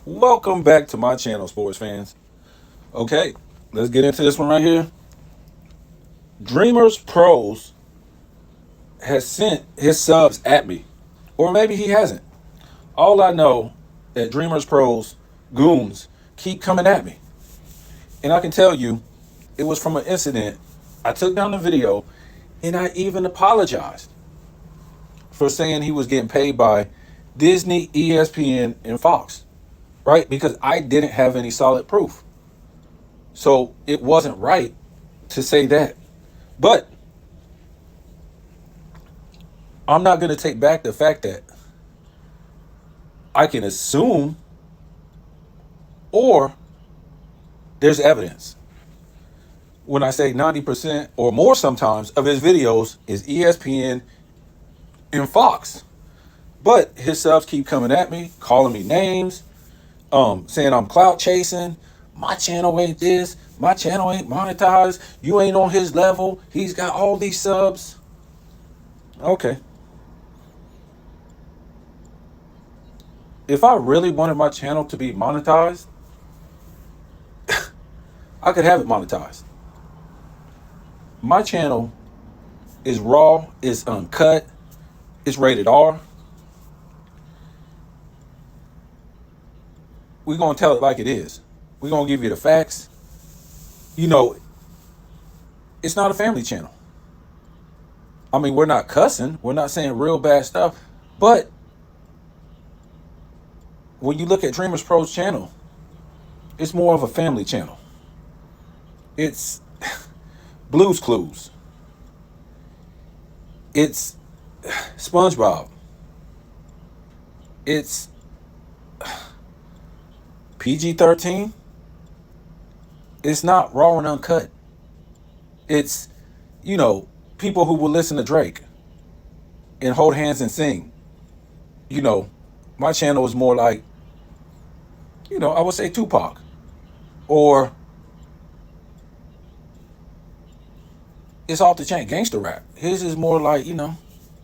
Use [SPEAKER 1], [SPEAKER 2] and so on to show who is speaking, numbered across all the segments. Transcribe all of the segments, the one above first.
[SPEAKER 1] Welcome back to my channel, sports fans. Okay, let's get into this one right here. Dreamers Pros has sent his subs at me, or maybe he hasn't. All I know that Dreamers Pros goons keep coming at me, and I can tell you, it was from an incident. I took down the video, and I even apologized for saying he was getting paid by Disney, ESPN, and Fox, right? Because I didn't have any solid proof. So it wasn't right to say that. But I'm not going to take back the fact that I can assume or there's evidence. When I say 90% or more sometimes of his videos is ESPN and Fox. But his subs keep coming at me, calling me names, saying I'm clout chasing. My channel ain't this. My channel ain't monetized. You ain't on his level. He's got all these subs. Okay. If I really wanted my channel to be monetized, I could have it monetized. My channel is raw, it's uncut, it's rated R. We're going to tell it like it is. We're going to give you the facts. You know, it's not a family channel. I mean, we're not cussing. We're not saying real bad stuff. But when you look at Dreamers Pro's channel, it's more of a family channel. It's Blue's Clues. It's SpongeBob. It's PG-13. It's not raw and uncut. It's, people who will listen to Drake and hold hands and sing. My channel is more like, I would say Tupac. Or it's off the chain gangster rap. His is more like,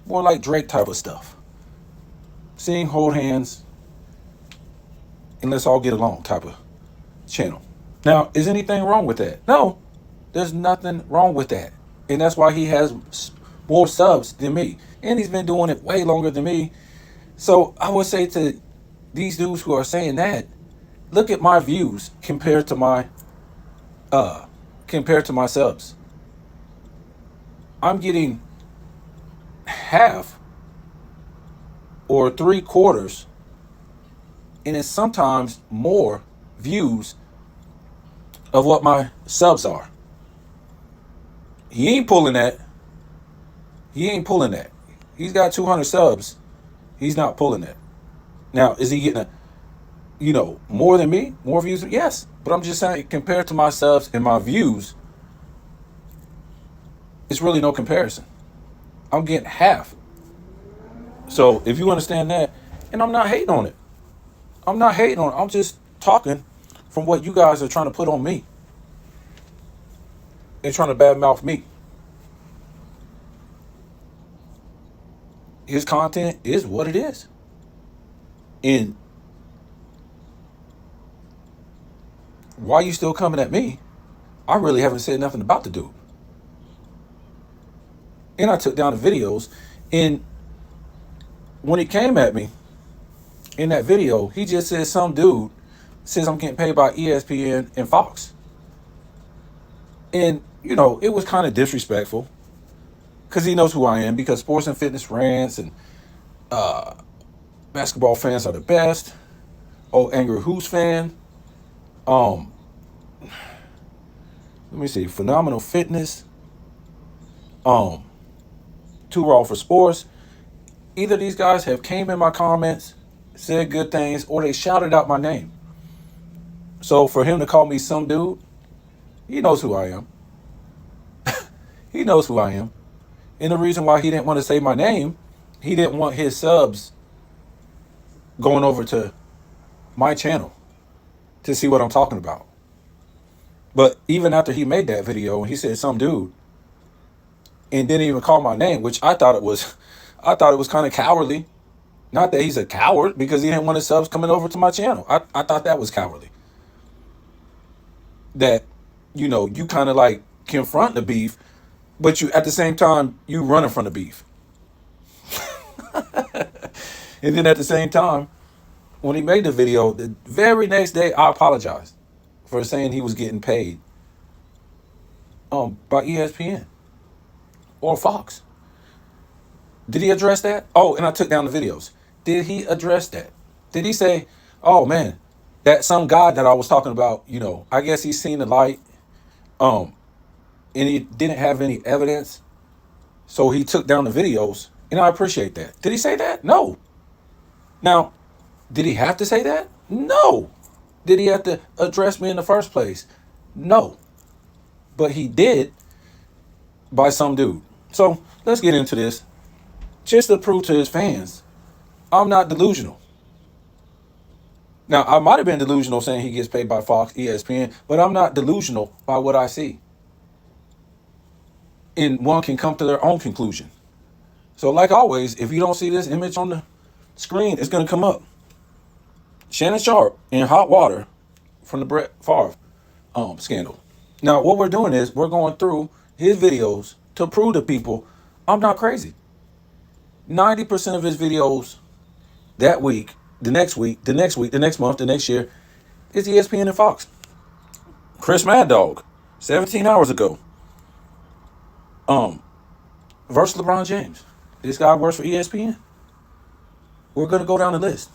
[SPEAKER 1] more like Drake type of stuff. Sing, hold hands, and let's all get along type of channel. Now, is anything wrong with that? No, there's nothing wrong with that. And that's why he has more subs than me. And he's been doing it way longer than me. So I would say to these dudes who are saying that, look at my views compared to my subs. I'm getting half or 3/4, and it's sometimes more views of what my subs are. He ain't pulling that. He's got 200 subs. He's not pulling that. Now, is he getting more than me? More views? Yes. But I'm just saying, compared to my subs and my views, it's really no comparison. I'm getting half. So if you understand that, and I'm not hating on it. I'm just talking from what you guys are trying to put on me. And trying to badmouth me. His content is what it is. And why you still coming at me? I really haven't said nothing about the dude. And I took down the videos. And when he came at me in that video, he just said some dude says I'm getting paid by ESPN and Fox. And, it was kind of disrespectful because he knows who I am, because sports and fitness rants and basketball fans are the best. Oh, Angry Who's fan. Let me see. Phenomenal Fitness. Too Raw for Sports. Either these guys have came in my comments, said good things, or they shouted out my name. So for him to call me some dude, he knows who I am. He knows who I am. And the reason why he didn't want to say my name, he didn't want his subs going over to my channel to see what I'm talking about. But even after he made that video and he said some dude and didn't even call my name, which I thought it was kind of cowardly Not that he's a coward because he didn't want his subs coming over to my channel. I thought that was cowardly. That, you kind of like confront the beef, but you at the same time, you running from the beef. And then at the same time, when he made the video, the very next day, I apologized for saying he was getting paid by ESPN or Fox. Did he address that? Oh, and I took down the videos. Did he address that? Did he say, oh man, that some guy that I was talking about, I guess he's seen the light, and he didn't have any evidence, so he took down the videos, and I appreciate that. Did he say that? No. Now, did he have to say that? No. Did he have to address me in the first place? No. But he did by some dude. So let's get into this. Just to prove to his fans, I'm not delusional. Now, I might have been delusional saying he gets paid by Fox, ESPN, but I'm not delusional by what I see. And one can come to their own conclusion. So like always, if you don't see this image on the screen, it's going to come up. Shannon Sharpe in hot water from the Brett Favre scandal. Now, what we're doing is we're going through his videos to prove to people I'm not crazy. 90% of his videos that week, the next week, the next week, the next month, the next year is ESPN and Fox. Chris Mad Dog, 17 hours ago, versus LeBron James. This guy works for ESPN. We're going to go down the list.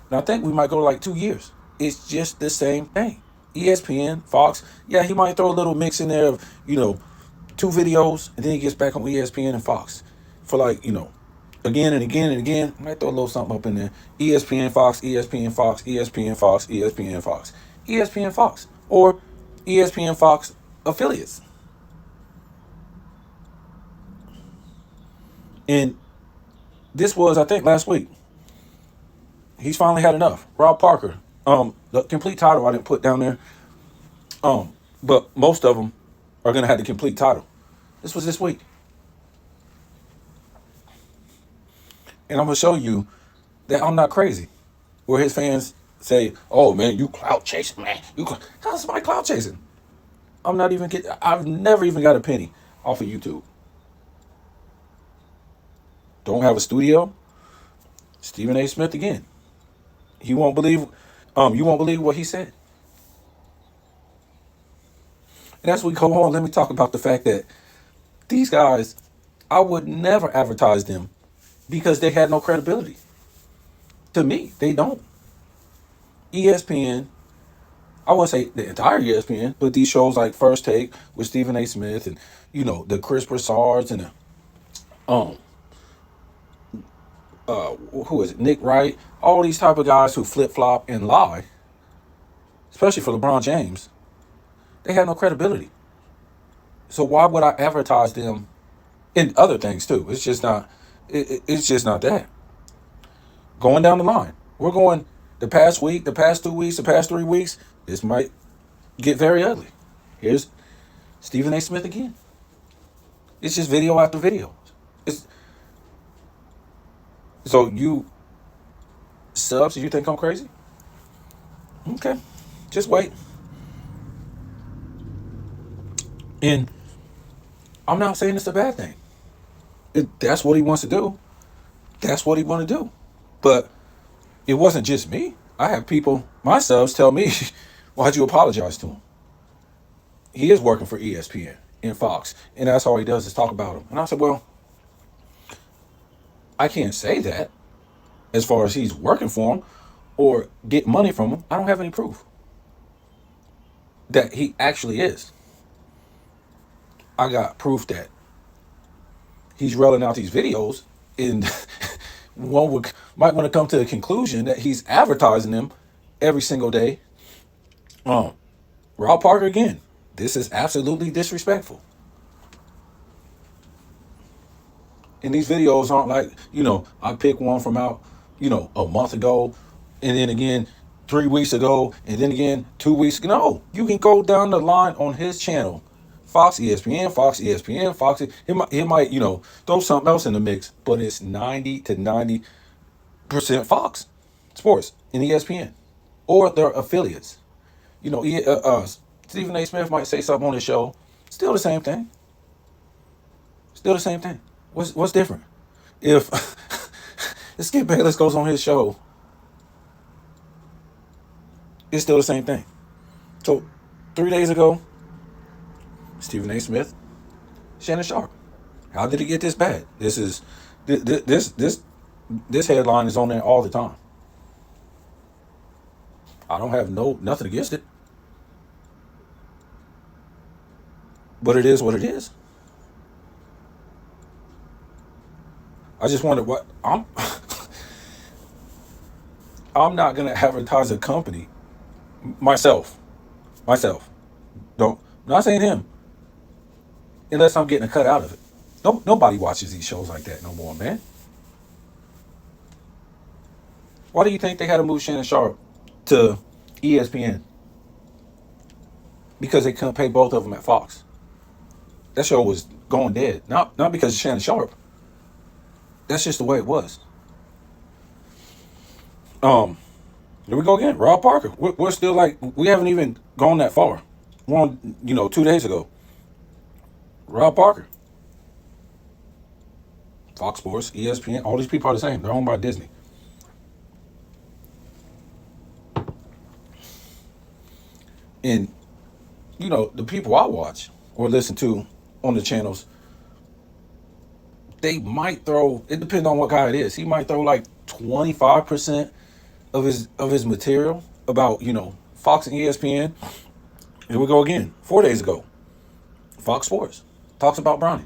[SPEAKER 1] And I think we might go like 2 years. It's just the same thing. ESPN, Fox. Yeah, he might throw a little mix in there of, 2 videos, and then he gets back on ESPN and Fox for like, again and again and again. I might throw a little something up in there. ESPN, Fox, ESPN, Fox, ESPN, Fox, ESPN, Fox, ESPN, Fox, or ESPN, Fox affiliates. And this was, I think, last week. He's finally had enough. Rob Parker. The complete title I didn't put down there. But most of them are going to have the complete title. This was this week. And I'm going to show you that I'm not crazy. Where his fans say, oh man, you clout chasing, man. How's somebody clout chasing? I've never even got a penny off of YouTube. Don't have a studio. Stephen A. Smith again. You won't believe what he said. And as we go on, let me talk about the fact that these guys, I would never advertise them because they had no credibility. To me, they don't. ESPN, I wouldn't say the entire ESPN, but these shows like First Take with Stephen A. Smith and, the Chris Broussards and who is it? Nick Wright, all these type of guys who flip-flop and lie, especially for LeBron James, they have no credibility. So why would I advertise them in other things too? It's just not that. Going down the line, we're going the past week, the past 2 weeks, the past 3 weeks, this might get very ugly. Here's Stephen A. Smith again. It's just video after video. So you subs, you think I'm crazy? Okay, just wait. And I'm not saying it's a bad thing. That's what he wants to do. That's what he want to do. But it wasn't just me. I have people, my subs, tell me, why'd you apologize to him? He is working for ESPN and Fox, and that's all he does is talk about him. And I said, well, I can't say that as far as he's working for him or get money from him. I don't have any proof that he actually is. I got proof that he's rolling out these videos, and might want to come to the conclusion that he's advertising them every single day. Rob Parker again. This is absolutely disrespectful. And these videos aren't like, I pick one from out, a month ago, and then again 3 weeks ago, and then again 2 weeks ago. No, you can go down the line on his channel. Fox, ESPN, Fox, ESPN, Fox. It might, throw something else in the mix, but it's 90 to 90. Fox Sports and ESPN or their affiliates. You know, Stephen A. Smith might say something on his show. Still the same thing. Still the same thing. What's different? If Skip Bayless goes on his show, it's still the same thing. So 3 days ago, Stephen A. Smith, Shannon Sharp. How did it get this bad? This headline is on there all the time. I don't have nothing against it, but it is what it is. I just wonder what I'm not gonna advertise a company myself. Don't I'm not saying him unless I'm getting a cut out of it. Nobody watches these shows like that no more, man. Why do you think they had to move Shannon Sharp to ESPN? Because they couldn't pay both of them at Fox. That show was going dead. Not because of Shannon Sharp. That's just the way it was. Here we go again. Rob Parker. We're still like, we haven't even gone that far. We're on, 2 days ago. Rob Parker. Fox Sports, ESPN, all these people are the same. They're owned by Disney. And, the people I watch or listen to on the channels, they might throw, it depends on what guy it is. He might throw like 25% of his material about, Fox and ESPN. Here we go again. 4 days ago, Fox Sports talks about Bronny.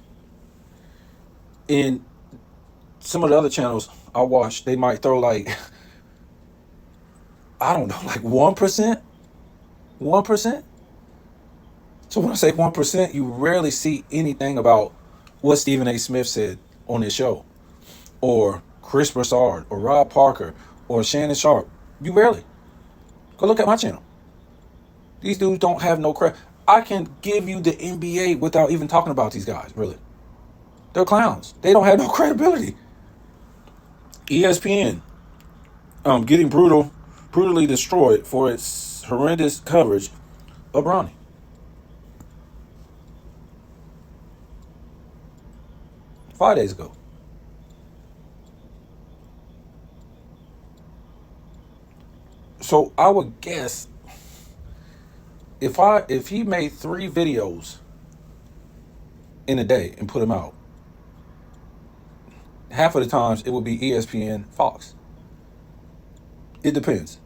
[SPEAKER 1] In some of the other channels I watch, they might throw like, I don't know, like 1%. 1%. So when I say 1%, you rarely see anything about what Stephen A. Smith said on his show, or Chris Broussard, or Rob Parker, or Shannon Sharp. You rarely. Go look at my channel. These dudes don't have no credit. I can give you the NBA without even talking about these guys, really. They're clowns. They don't have no credibility. ESPN, getting brutally destroyed for its horrendous coverage of Bronny. Five days ago. So I would guess if he made 3 videos in a day and put them out, half of the times it would be ESPN, Fox. It depends.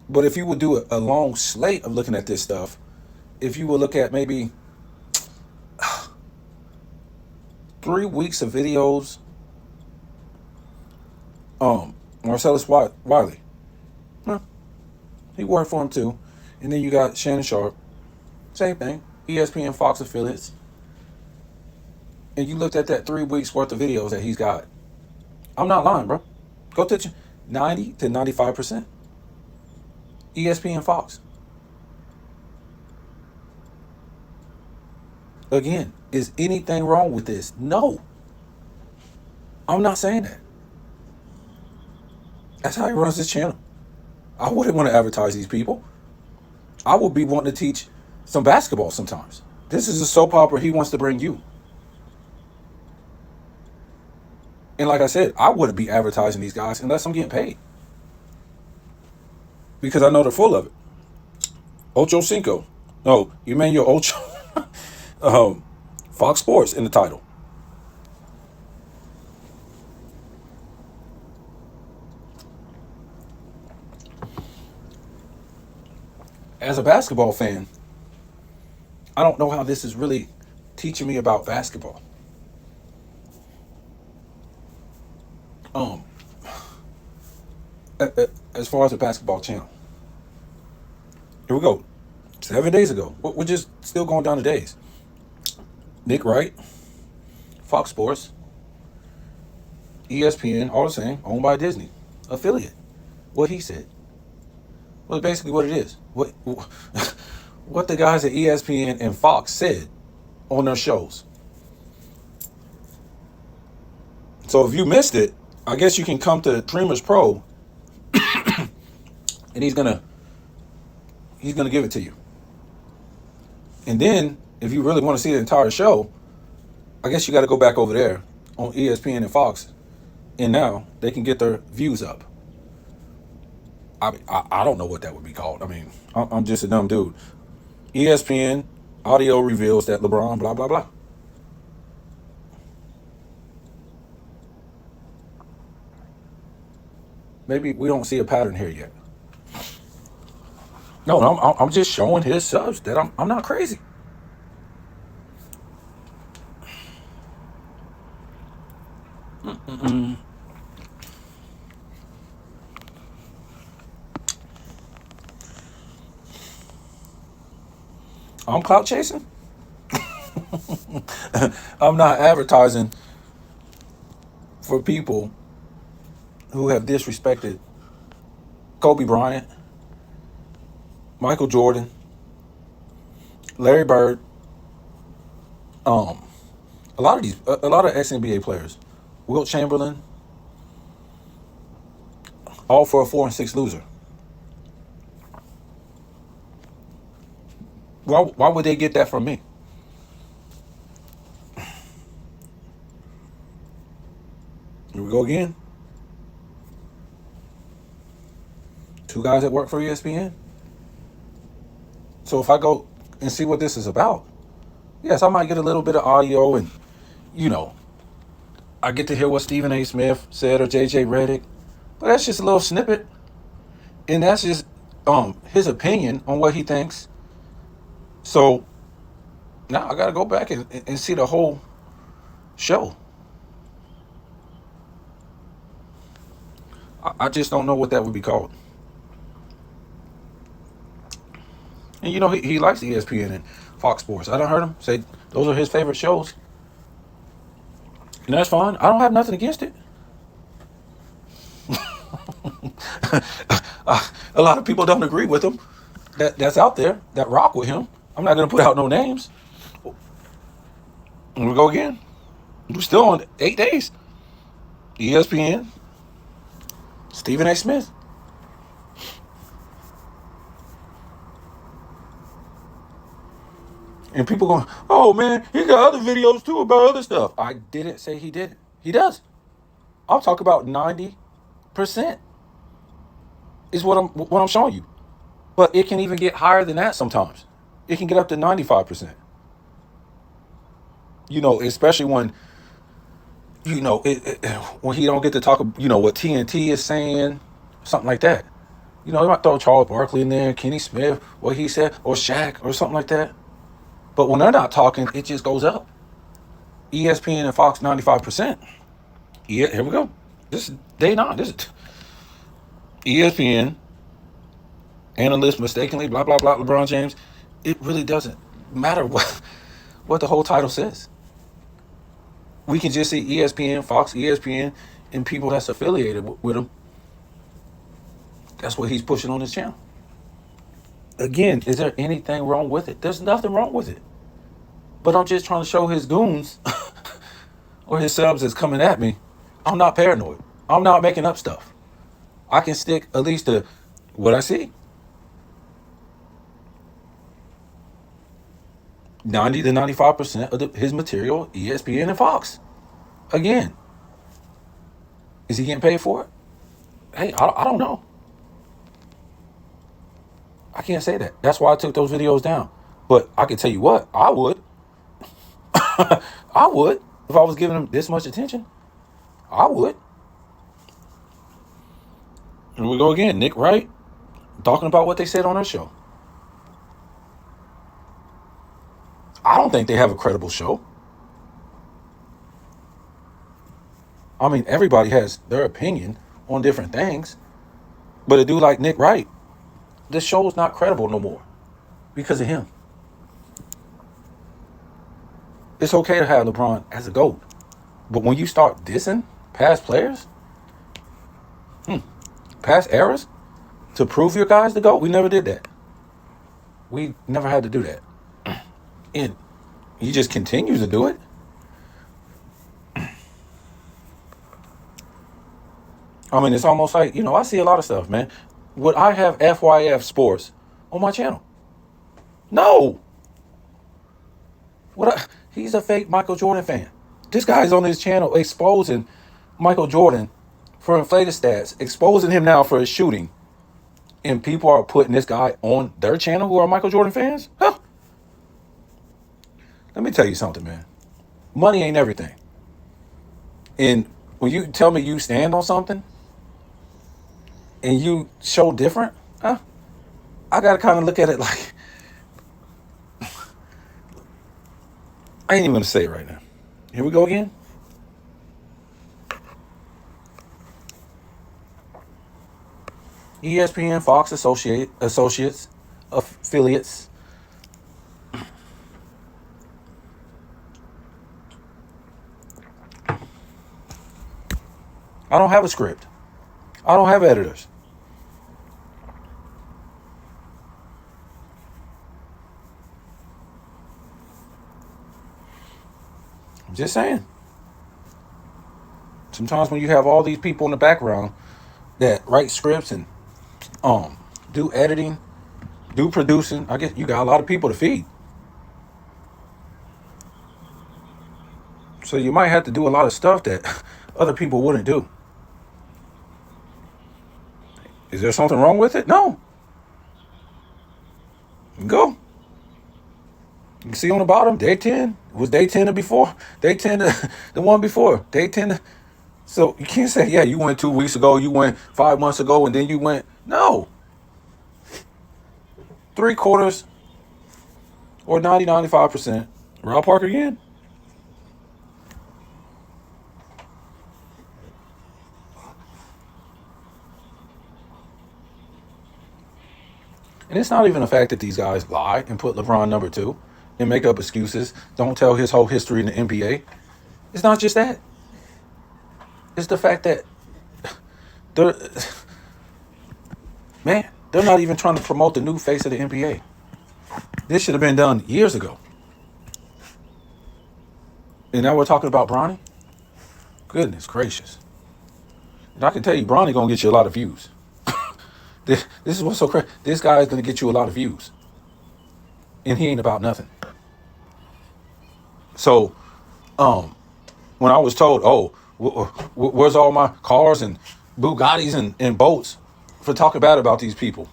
[SPEAKER 1] But if you would do a long slate of looking at this stuff, if you would look at maybe 3 weeks of videos, Marcellus Wiley, he worked for him too. And then you got Shannon Sharp, same thing, ESPN, Fox affiliates. And you looked at that 3 weeks worth of videos that he's got. I'm not lying, bro. Go to 90 to 95%. ESPN, Fox. Again, is anything wrong with this? No. I'm not saying that. That's how he runs his channel. I wouldn't want to advertise these people. I would be wanting to teach some basketball sometimes. This is a soap opera he wants to bring you. And like I said, I wouldn't be advertising these guys unless I'm getting paid. Because I know they're full of it. Ocho Cinco. No, Emmanuel Ocho. Fox Sports in the title. As a basketball fan, I don't know how this is really teaching me about basketball. As far as the basketball channel. Here we go. 7 days ago. We're just still going down the days. Nick Wright, Fox Sports, ESPN, all the same, owned by Disney. Affiliate. What he said. Well, basically what it is. What the guys at ESPN and Fox said on their shows. So if you missed it, I guess you can come to Dreamers Pro, and he's gonna give it to you. And then, if you really want to see the entire show, I guess you got to go back over there on ESPN and Fox, and now they can get their views up. I don't know what that would be called. I mean, I'm just a dumb dude. ESPN audio reveals that LeBron blah blah blah. Maybe we don't see a pattern here yet. No, I'm just showing his subs that I'm not crazy. I'm clout chasing. I'm not advertising for people who have disrespected Kobe Bryant, Michael Jordan, Larry Bird, a lot of ex-NBA players, Wilt Chamberlain, all for a 4-6 loser. Why would they get that from me? Here we go again. Two guys that work for ESPN. So if I go and see what this is about, yes, I might get a little bit of audio, and I get to hear what Stephen A. Smith said or JJ Redick, but that's just a little snippet, and that's just his opinion on what he thinks. So now I got to go back and see the whole show. I just don't know what that would be called. And he likes ESPN and Fox Sports. I done heard him say those are his favorite shows. And that's fine. I don't have nothing against it. A lot of people don't agree with him. That's out there that rock with him. I'm not going to put out no names. Here we go again. We're still on 8 days. ESPN. Stephen A. Smith. And people going, oh man, he got other videos too about other stuff. I didn't say he didn't. He does. I'll talk about 90% is what I'm showing you. But it can even get higher than that sometimes. It can get up to 95%. Especially when when he don't get to talk, what TNT is saying, something like that. They might throw Charles Barkley in there, Kenny Smith, what he said, or Shaq, or something like that. But when they're not talking, it just goes up. ESPN and Fox, 95%. Yeah, here we go. This is day 9. This is ESPN. Analyst mistakenly, blah, blah, blah, LeBron James. It really doesn't matter what the whole title says. We can just see ESPN, Fox, ESPN, and people that's affiliated with him. That's what he's pushing on his channel. Again, is there anything wrong with it? There's nothing wrong with it. But I'm just trying to show his goons or his subs that's coming at me. I'm not paranoid. I'm not making up stuff. I can stick at least to what I see. 90 to 95% of his material, ESPN and Fox. Again, is he getting paid for it? Hey, I don't know. I can't say that. That's why I took those videos down. But I can tell you what, I would. I would. If I was giving him this much attention, I would. Here we go again. Nick Wright talking about what they said on their show. I don't think they have a credible show. I mean, everybody has their opinion on different things. But a dude like Nick Wright, this show is not credible no more because of him. It's okay to have LeBron as a GOAT. But when you start dissing past players, past eras, to prove your guys the GOAT, we never did that. We never had to do that. And he just continues to do it. I mean, it's almost like, I see a lot of stuff, man. Would I have FYF Sports on my channel? No. He's a fake Michael Jordan fan. This guy's on his channel exposing Michael Jordan for inflated stats, exposing him now for his shooting. And people are putting this guy on their channel who are Michael Jordan fans? Huh. Let me tell you something, man. Money ain't everything. And when you tell me you stand on something and you show different, I got to kind of look at it like, I ain't even going to say it right now. Here we go again. ESPN, Fox Associates, affiliates. I don't have a script. I don't have editors. I'm just saying. Sometimes when you have all these people in the background that write scripts and do editing, do producing, I guess you got a lot of people to feed. So you might have to do a lot of stuff that other people wouldn't do. Is there something wrong with it? No. Go. You can see on the bottom, day 10. Was day 10 or before? Day 10, the one before. Day 10. So you can't say, yeah, you went 2 weeks ago, you went 5 months ago, and then you went. No. 3/4 or 95%. Rob Parker again. And it's not even the fact that these guys lie and put LeBron number 2 and make up excuses. Don't tell his whole history in the NBA. It's not just that. It's the fact that they're not even trying to promote the new face of the NBA. This should have been done years ago. And now we're talking about Bronny? Goodness gracious. And I can tell you, Bronny gonna get you a lot of views. This is what's so crazy. This guy is gonna get you a lot of views. And he ain't about nothing. So, when I was told, where's all my cars and Bugattis and boats for talking bad about these people?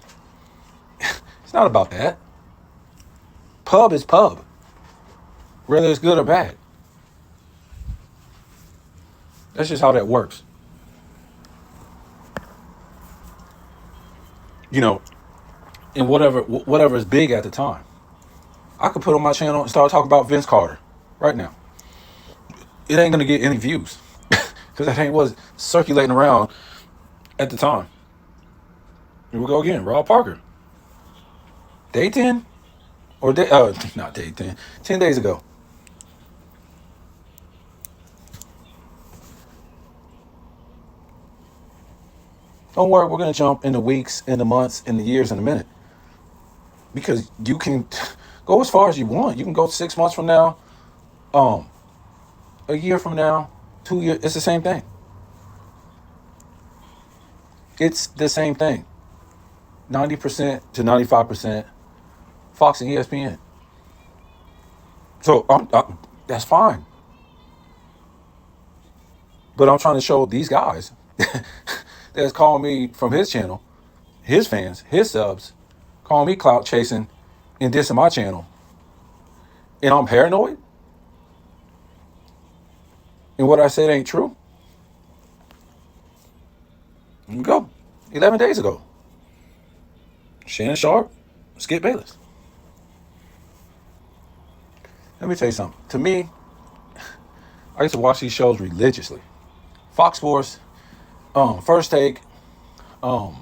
[SPEAKER 1] It's not about that. Pub is pub, whether it's good or bad. That's just how that works. And whatever is big at the time. I could put on my channel and start talking about Vince Carter right now. It ain't going to get any views because that ain't what's circulating around at the time. Here we go again. Rob Parker. Day 10? Or not day 10. 10 days ago. Don't worry, we're going to jump in the weeks, in the months, in the years, in a minute. Because you can go as far as you want. You can go 6 months from now, a year from now, 2 years. It's the same thing. It's the same thing. 90% to 95% Fox and ESPN. So that's fine. But I'm trying to show these guys that's calling me from his channel, his fans, his subs, calling me clout chasing and dissing my channel. And I'm paranoid? And what I said ain't true? Here we go. 11 days ago. Shannon Sharp, Skip Bayless. Let me tell you something. To me, I used to watch these shows religiously. Fox Sports, First Take, The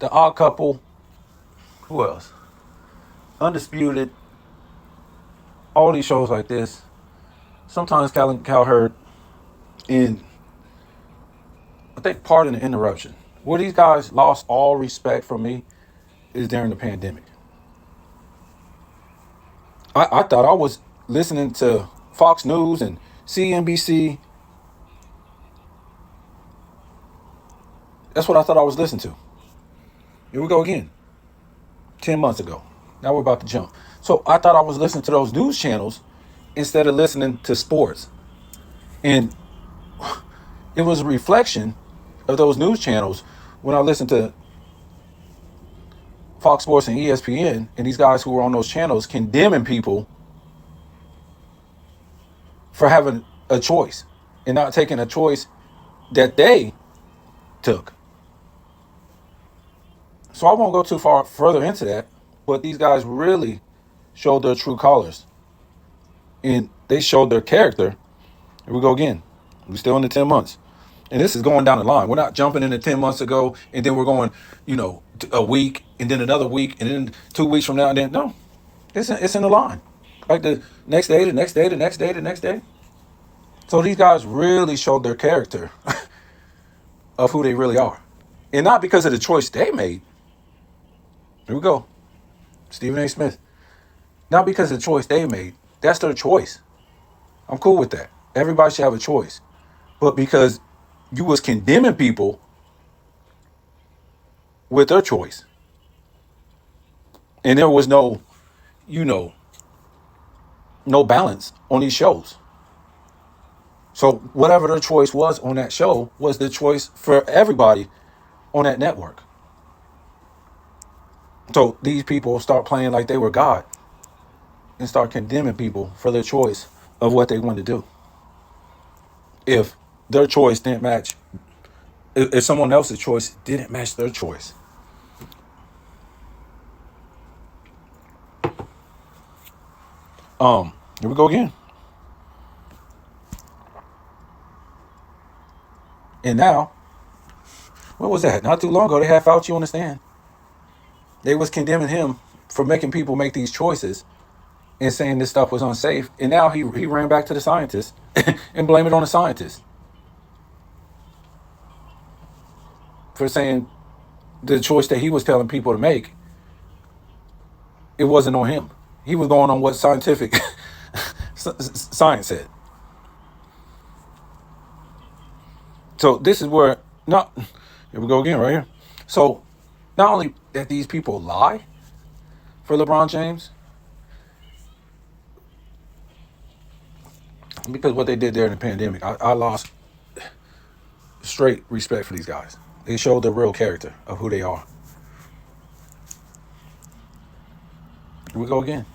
[SPEAKER 1] Odd Couple, who else? Undisputed, all these shows like this. Sometimes Cowherd, and I think Pardon the Interruption. Where these guys lost all respect from me is during the pandemic. I thought I was listening to Fox News and CNBC That's what I thought I was listening to. Here we go again. 10 months ago. Now we're about to jump. So I thought I was listening to those news channels instead of listening to sports. And it was a reflection of those news channels when I listened to Fox Sports and ESPN and these guys who were on those channels condemning people for having a choice and not taking a choice that they took. So I won't go too far further into that, but these guys really showed their true colors and they showed their character. Here we go again. We're still in the 10 months. And this is going down the line. We're not jumping into 10 months ago and then we're going, a week and then another week and then 2 weeks from now and then. No, it's in the line. Like the next day, the next day, the next day, the next day. So these guys really showed their character of who they really are. And not because of the choice they made. Here we go. Stephen A. Smith. Not because of the choice they made. That's their choice. I'm cool with that. Everybody should have a choice. But because you was condemning people with their choice. And there was no balance on these shows. So whatever their choice was on that show was the choice for everybody on that network. So these people start playing like they were God and start condemning people for their choice of what they wanted to do. If their choice didn't match, if someone else's choice didn't match their choice. Here we go again. And now, what was that? Not too long ago, they had Fauci on the stand. They was condemning him for making people make these choices and saying this stuff was unsafe. And now he ran back to the scientists and blamed it on the scientists for saying the choice that he was telling people to make, it wasn't on him. He was going on what scientific science said. So this is where, here we go again right here. So not only that these people lie for LeBron James, because what they did there in the pandemic, I lost straight respect for these guys. They showed the real character of who they are. Here we go again.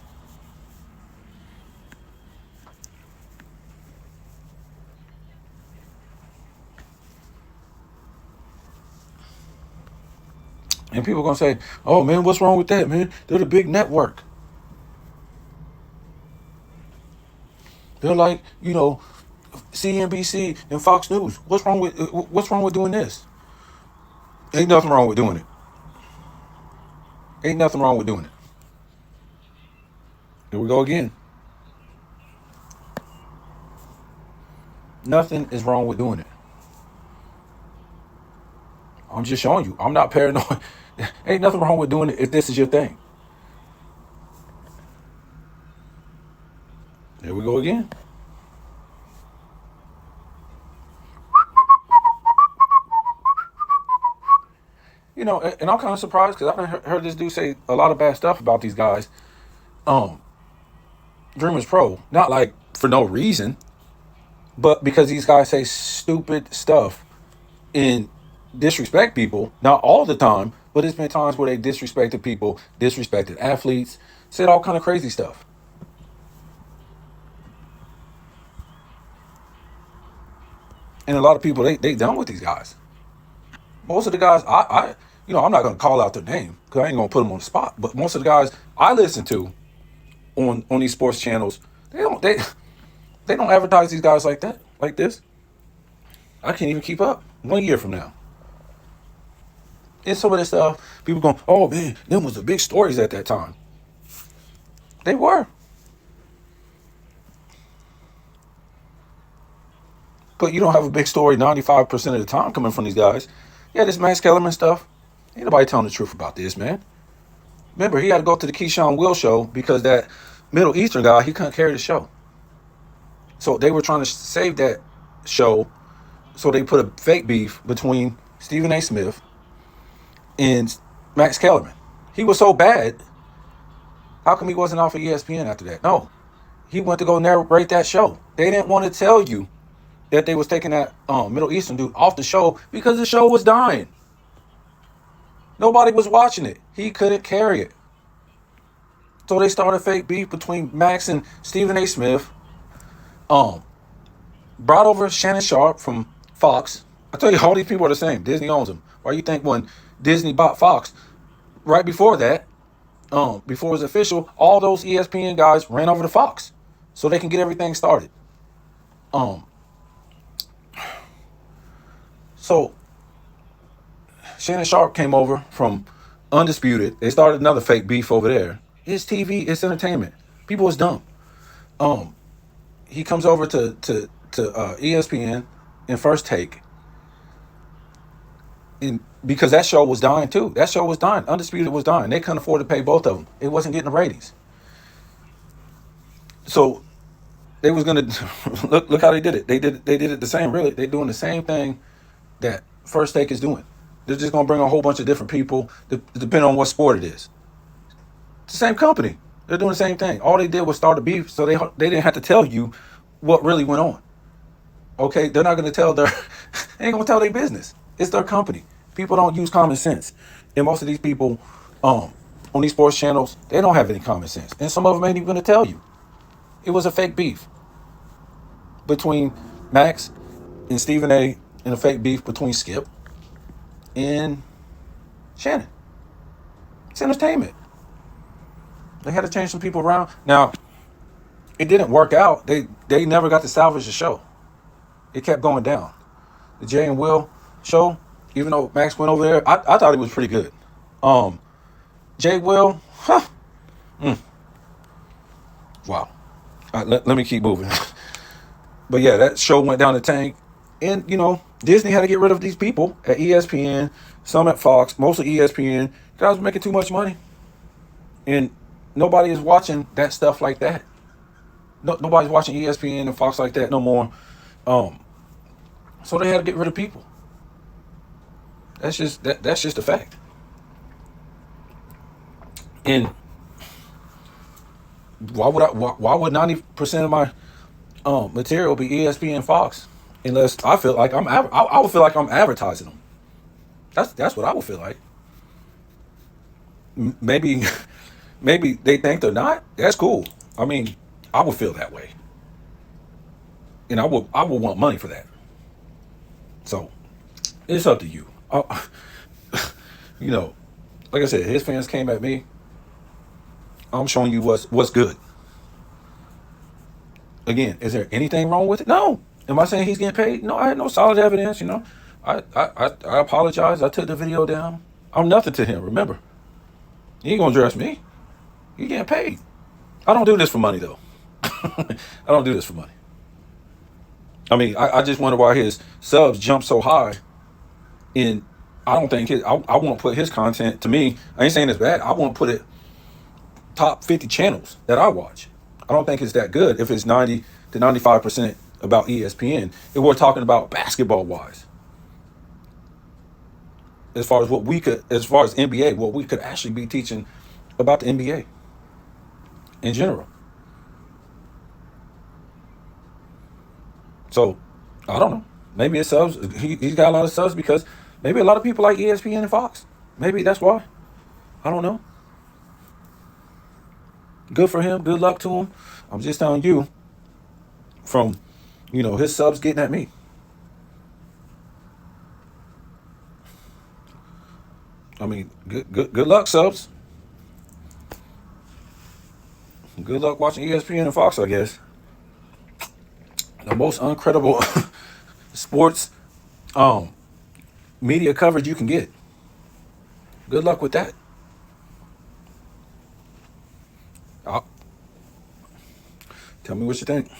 [SPEAKER 1] And people are going to say, oh, man, what's wrong with that, man? They're the big network. They're like, CNBC and Fox News. What's wrong with doing this? Ain't nothing wrong with doing it. Ain't nothing wrong with doing it. Here we go again. Nothing is wrong with doing it. I'm just showing you. I'm not paranoid. Ain't nothing wrong with doing it if this is your thing. There we go again. And I'm kind of surprised because I've heard this dude say a lot of bad stuff about these guys. DreamersPro, not like for no reason, but because these guys say stupid stuff and disrespect people. Not all the time, but it's been times where they disrespected people, disrespected athletes, said all kind of crazy stuff. And a lot of people, they done with these guys. Most of the guys, I'm not going to call out their name because I ain't going to put them on the spot. But most of the guys I listen to on these sports channels, they don't advertise these guys like that, like this. I can't even keep up 1 year from now. And some of this stuff, people going, oh man, them was the big stories at that time. They were. But you don't have a big story 95% of the time coming from these guys. Yeah, this Max Kellerman stuff, ain't nobody telling the truth about this, man. Remember, he had to go to the Keyshawn Will show because that Middle Eastern guy, he couldn't carry the show. So they were trying to save that show. So they put a fake beef between Stephen A. Smith, and Max Kellerman. He was so bad. How come he wasn't off of ESPN after that? No, he went to go narrate that show. They didn't want to tell you that they was taking that Middle Eastern dude off the show because the show was dying. Nobody was watching it. He couldn't carry it. So they started fake beef between Max and Stephen A. Smith. Brought over Shannon Sharp from Fox. I tell you, all these people are the same. Disney owns them. Why you think when Disney bought Fox, right before that, before it was official, all those ESPN guys ran over to Fox so they can get everything started. So Shannon Sharp came over from Undisputed. They started another fake beef over there. It's TV, it's entertainment. People is dumb. He comes over to ESPN in First Take, and because that show was dying too. That show was dying. Undisputed was dying. They couldn't afford to pay both of them. It wasn't getting the ratings. So they was gonna look how they did it. They did it the same. Really, they're doing the same thing that First Take is doing. They're just gonna bring a whole bunch of different people, depending on what sport it is. It's the same company. They're doing the same thing. All they did was start a beef, so they didn't have to tell you what really went on. Okay, they're not gonna tell they ain't gonna tell their business. It's their company. People don't use common sense, and most of these people on these sports channels, they don't have any common sense, and some of them ain't even gonna tell you. It was a fake beef between Max and Stephen A. and a fake beef between Skip and Shannon. It's entertainment. They had to change some people around. Now, it didn't work out. They never got to salvage the show. It kept going down. The Jay and Will show, even though Max went over there, I thought it was pretty good. Jay Will, wow. Let me keep moving. But yeah, that show went down the tank. And, Disney had to get rid of these people at ESPN, some at Fox, mostly ESPN. Guys were making too much money. And nobody is watching that stuff like that. Nobody's watching ESPN and Fox like that no more. So they had to get rid of people. That's just a fact. And why would 90% of my material be ESPN and Fox unless I feel like I would feel like I'm advertising them. That's what I would feel like. Maybe they think they're not. That's cool. I mean, I would feel that way. And I would want money for that. So it's up to you. Like I said, his fans came at me. I'm showing you what's good. Again, is there anything wrong with it? No. Am I saying he's getting paid? No, I had no solid evidence. I apologize. I took the video down. I'm nothing to him. Remember, he ain't gonna dress me. He getting paid. I don't do this for money though. I don't do this for money. I mean, I just wonder why his subs jump so high. And I don't think I won't put his content, to me, I ain't saying it's bad. I won't put it top 50 channels that I watch. I don't think it's that good if it's 90 to 95% about ESPN. If we're talking about basketball wise. As far as NBA, what we could actually be teaching about the NBA in general. So, I don't know. Maybe it's subs. He's got a lot of subs because maybe a lot of people like ESPN and Fox. Maybe that's why. I don't know. Good for him. Good luck to him. I'm just telling you from, his subs getting at me. I mean, good luck, subs. Good luck watching ESPN and Fox, I guess. The most uncredible sports media coverage you can get. Good luck with that. Tell me what you think.